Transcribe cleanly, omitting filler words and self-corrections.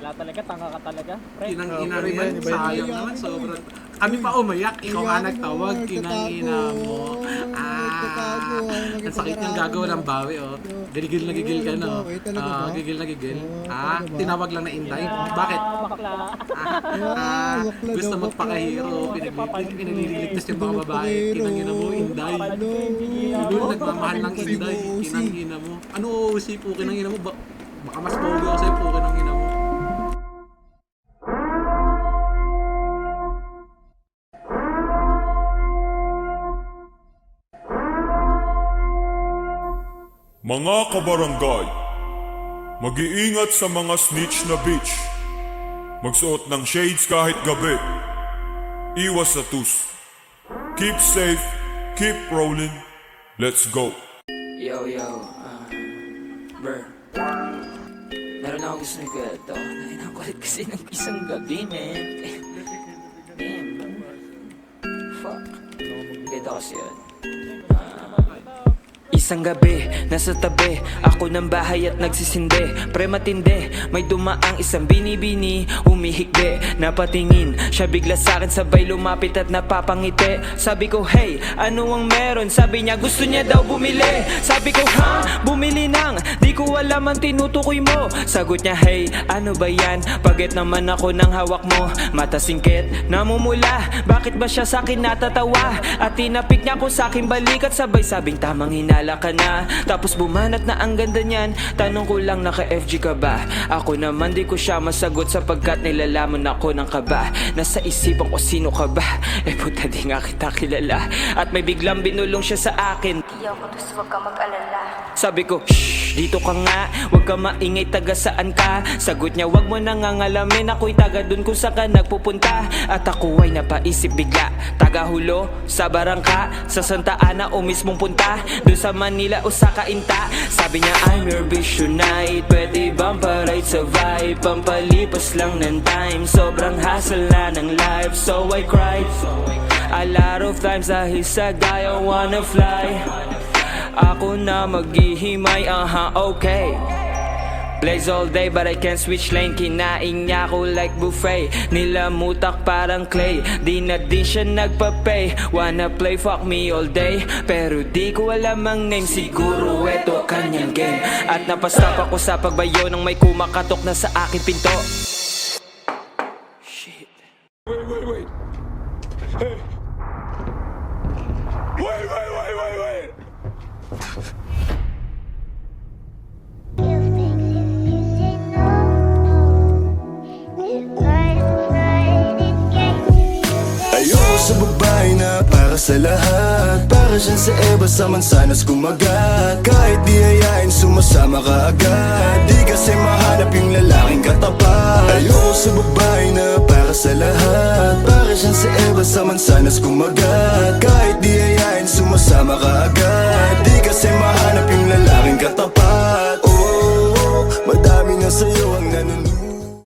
Wala talaga, tanga ka talaga. Pre, Kinang-ina yan, sayang naman, sobrang... Kami pa umayak, ikaw nga nagtawag, kinang-ina mo. Ang sakit niyang gagawa ng bawi, oh. Gigil na gigil ka, no? Gigil na gigil. Tinawag lang na Inday. Bakit? bakla. Gusto magpakahiro, pinalililigtas yung mga babae. Kinang-ina mo, Inday. Yung nagmamahal ng Inday, kinang-ina mo. Ano uusi po, kinang-ina mo? Baka mas pogi ako sa'yo po, kinang-ina mo. Mga kabarangay, mag-iingat sa mga snitch na bitch. Magsuot ng shades kahit gabi. Iwas sa tus. Keep safe, keep rolling. Let's go. Yo, Ber. Meron akong gusto ng kwento. Nakulit kasi ng isang gabi, man. Damn. Fuck. Ganda kasi yun. Isang gabi, nasa tabi ako ng bahay at nagsisindi. Pre matindi, may dumaang isang binibini. Humihikbi, napatingin siya bigla sa'kin, sabay lumapit at napapangiti. Sabi ko, hey, ano ang meron? Sabi niya, gusto niya daw bumili. Sabi ko, ha? Bumili nang di ko alam ang tinutukoy mo. Sagot niya, hey, ano ba yan? Pagit naman ako ng hawak mo. Mata singkit, namumula. Bakit ba siya sa'kin natatawa? At tinapik niya ko sa'king balikat. Sabay sabing tamang hinala ka na. Tapos bumanat na ang ganda niyan. Tanong ko lang, naka-FG ka ba? Ako naman di ko siya masagot, sapagkat nilalaman ako ng kaba. Nasa isipan ko, sino ka ba? Puta, di nga kita kilala. At may biglang binulong siya sa akin. Di ako dus, wag ka mag-alala. Sabi ko, shh, dito ka nga. Wag ka maingay, taga saan ka? Sagot niya, wag mo nang angalamin. Ako'y taga dun kung saan ka nagpupunta. At ako ay napaisip bigla. Taga Hulo, sa Barangka, sa Santa Ana o mismong punta. Dun sa Manila o sa Cainta. Sabi niya, I'm your visionite. Pwede bang paride sa vibe? Pampalipas lang ng time. Sobrang hassle na ng life, so I cried. A lot of times dahil sa guy I wanna fly. Ako na maghihimay, okay. Blaze all day but I can't switch lane. Kinain niya ako like buffet. Nilamutak parang clay. Di na din siya nagpa-pay. Wanna play fuck me all day, pero di ko alam ang name. Siguro eto kanyang game. At napastop ako sa pagbayo nang may kumakatok na sa aking pinto. Shit. Wait. Hey. Wait. Ayoko sa babae na para sa lahat. Para siyang sa Eva sa mansanas kumagat. Kahit di hayain, sumasama ka agad. Di kasi mahanap yung lalaking katapat. Ayoko sa babae na para sa lahat. Para siyang sa Eva sa mansanas kumagat. Kahit di hayain, sumasama ka agad. Di kasi mahanap yung lalaking katapat. Oh, madami na sa'yo